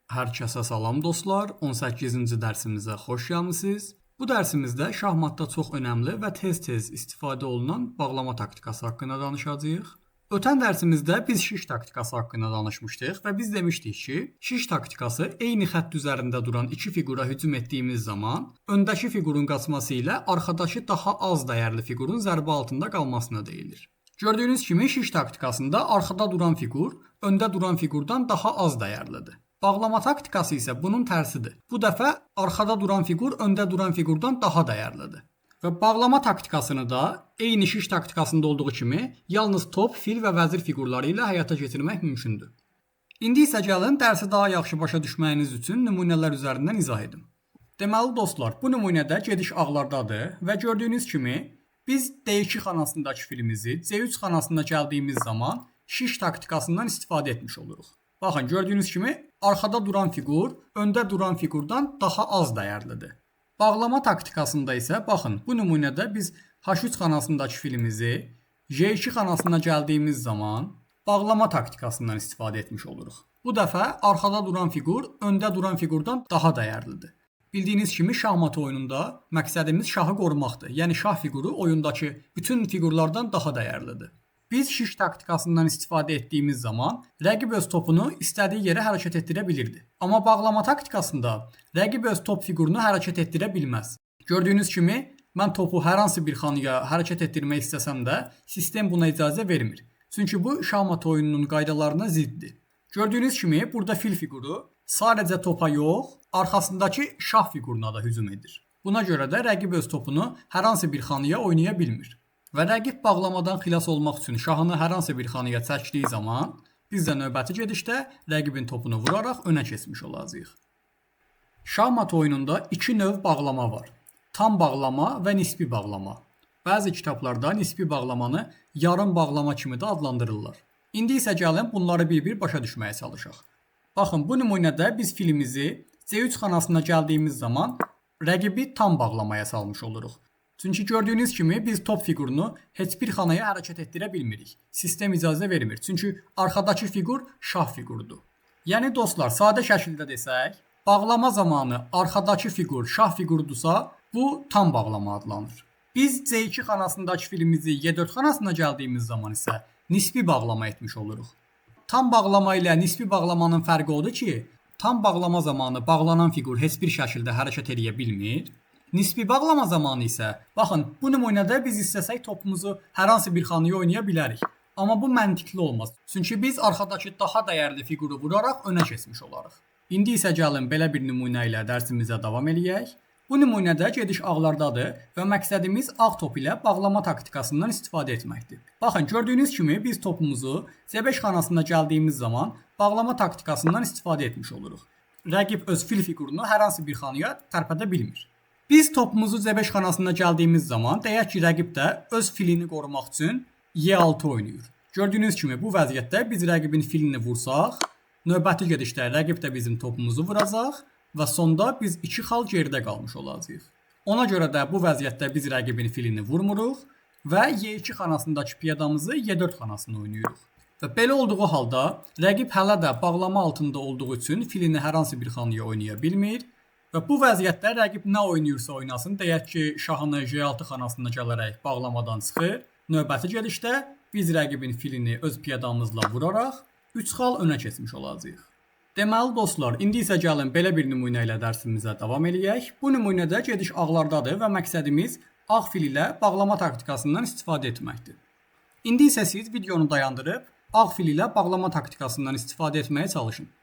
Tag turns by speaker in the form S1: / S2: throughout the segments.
S1: Hər kəsə salam dostlar. 18-ci dərsimizə xoş gəlmisiniz. Bu dərsimizdə şahmatda çox önəmli və tez-tez istifadə olunan bağlama taktikası haqqında danışacağıq. Ötən dərsimizdə biz şiş taktikası haqqında danışmışdıq və biz demişdik ki, şiş taktikası eyni xətt üzərində duran iki fiqura hücum etdiyimiz zaman öndəki fiqurun qaçması ilə arxadakı daha az dəyərli fiqurun zərbə altında qalmasına deyilir. Gördüyünüz kimi şiş taktikasında arxada duran fiqur öndə duran fiqurdan daha az dəyərlidir. Bağlama taktikası isə bunun tərsidir. Bu dəfə arxada duran fiqur öndə duran fiqurdan daha dəyərlidir. Və bağlama taktikasını da eyni şiş taktikasında olduğu kimi yalnız top, fil və vəzir fiqurları ilə həyata keçirmək mümkündür. İndi isə gəlin dərsi daha yaxşı başa düşməyiniz üçün nümunələr üzərindən izah edim. Deməli dostlar, bu nümunədə gediş ağlardadır və gördüyünüz kimi biz D2 xanasındakı filimizi C3 xanasına gəldiyimiz zaman şiş taktikasından istifadə etmiş oluruq. Baxın, gördüyünüz kimi arxada duran fiqur öndə duran fiqurdan daha az dəyərlidir. Bağlama taktikasında isə baxın, bu nümunədə biz H3 xanasındakı filimizi J2 xanasına gəldiyimiz zaman bağlama taktikasından istifadə etmiş oluruq. Bu dəfə arxada duran fiqur öndə duran fiqurdan daha dəyərlidir. Bildiyiniz kimi şahmat oyununda məqsədimiz şahı qorumaqdır. Yəni şah fiquru oyundakı bütün fiqurlardan daha dəyərlidir. Biz şiş taktikasından istifadə etdiyimiz zaman rəqib öz topunu istədiyi yerə hərəkət etdirə bilirdi. Amma bağlama taktikasında rəqib öz top fiqurunu hərəkət etdirə bilməz. Gördüyünüz kimi mən topu hər hansı bir xanaya hərəkət etdirmək istəsəm də sistem buna icazə vermir. Çünki bu şahmat oyununun qaydalarına ziddir. Gördüyünüz kimi burada fil fiquru sadəcə topa yox, arxasındakı şah fiquruna da hücum edir. Buna görə də rəqib öz topunu hər hansı bir xanaya oynaya bilmir. Və rəqib bağlamadan xilas olmaq üçün şahını hər hansı bir xanaya çəkdiyi zaman biz də növbəti gedişdə rəqibin topunu vuraraq önə keçmiş olacağıq. Şahmat oyununda iki növ bağlama var. Tam bağlama və nisbi bağlama. Bəzi kitablarda nisbi bağlamanı yarım bağlama kimi də adlandırırlar. İndi isə gəlin bunları bir-bir başa düşməyə çalışaq. Baxın, bu nümunədə biz filimizi C3 xanasına gəldiyimiz zaman rəqibi tam bağlamaya salmış oluruq. Çünki gördüyünüz kimi biz top fiqurunu heç bir xanaya hərəkət etdirə bilmirik. Sistem icazə vermir. Çünki arxadakı fiqur şah fiqurudur. Yəni dostlar, sadə şəkildə desək, bağlama zamanı arxadakı fiqur şah fiqurudursa, bu tam bağlama adlanır. Biz C2 xanasındakı filimizi Y4 xanasına gəldiyimiz zaman isə nisbi bağlama etmiş oluruq. Tam bağlama ilə nisbi bağlamanın fərqi odur ki, tam bağlama zamanı bağlanan fiqur heç bir şəkildə hərəkət edə bilmir. Nisbi bağlama zamanı isə, baxın, bu nümunədə biz istəsək topumuzu hər hansı bir xanaya oynaya bilərik. Amma bu məntiqli olmaz. Çünki biz arxadakı daha dəyərli fiquru vuraraq önə keçmiş olarıq. İndi isə gəlin belə bir nümunə ilə dərsimizə davam eləyək. Bu nümunədə gediş ağlardadır və məqsədimiz ağ top ilə bağlama taktikasından istifadə etməkdir. Baxın, gördüyünüz kimi biz topumuzu C5 xanasına gəldiyimiz zaman bağlama taktikasından istifadə etmiş oluruq. Rəqib öz fil fiqurunu hər hansı bir xanaya tərpədə bilmir. Biz topumuzu C5 xanasına gəldiyimiz zaman deyək ki, rəqib də öz filini qorumaq üçün Y6 oynayır. Gördüyünüz kimi bu vəziyyətdə biz rəqibin filini vursaq, növbəti gedişdə rəqib də bizim topumuzu vuracaq və sonda biz 2 xal geridə qalmış olacağıq. Ona görə də bu vəziyyətdə biz rəqibin filini vurmuruq və Y2 xanasındakı piyadamızı Y4 xanasına oynayırıq. Və belə olduğu halda rəqib hələ də bağlama altında olduğu üçün filini hər hansı bir xanaya oynaya bilmir. Və bu vəziyyətdə rəqib nə oynayırsa oynasın, deyək ki, şahını J6 xanasına gələrək bağlamadan çıxır. Növbəti gedişdə biz rəqibin filini öz piyadamızla vuraraq 3 xal önə keçmiş olacağıq. Deməli dostlar, indi isə gəlin belə bir nümunə ilə dərsimizə davam eləyək. Bu nümunədə gediş ağlardadır və məqsədimiz ağ fil ilə bağlama taktikasından istifadə etməkdir. İndi isə siz videonu dayandırıb ağ fil ilə bağlama taktikasından istifadə etməyə çalışın.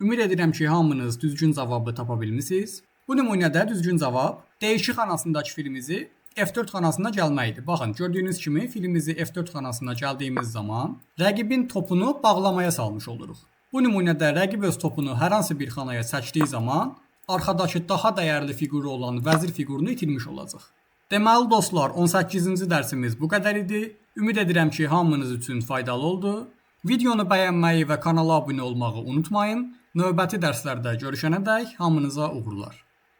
S1: Ümid edirəm ki, hamınız düzgün cavabı tapa bilmisiniz. Bu nümunədə düzgün cavab D2 xanasındakı filimizi F4 xanasına gəlməkdir. Baxın, gördüyünüz kimi filimizi F4 xanasına gəldiyimiz zaman rəqibin topunu bağlamaya salmış oluruq. Bu nümunədə rəqib öz topunu hər hansı bir xanaya çəkdiyi zaman arxadakı daha dəyərli fiquru olan vəzir fiqurunu itirmiş olacaq. Deməli dostlar, 18-ci dərsimiz bu qədər idi. Ümid edirəm ki, hamınız üçün faydalı oldu. Videonu bəyənməyi və kanala abunə olmağı unutmayın. Növbəti dərslərdə görüşənədək hamınıza uğurlar.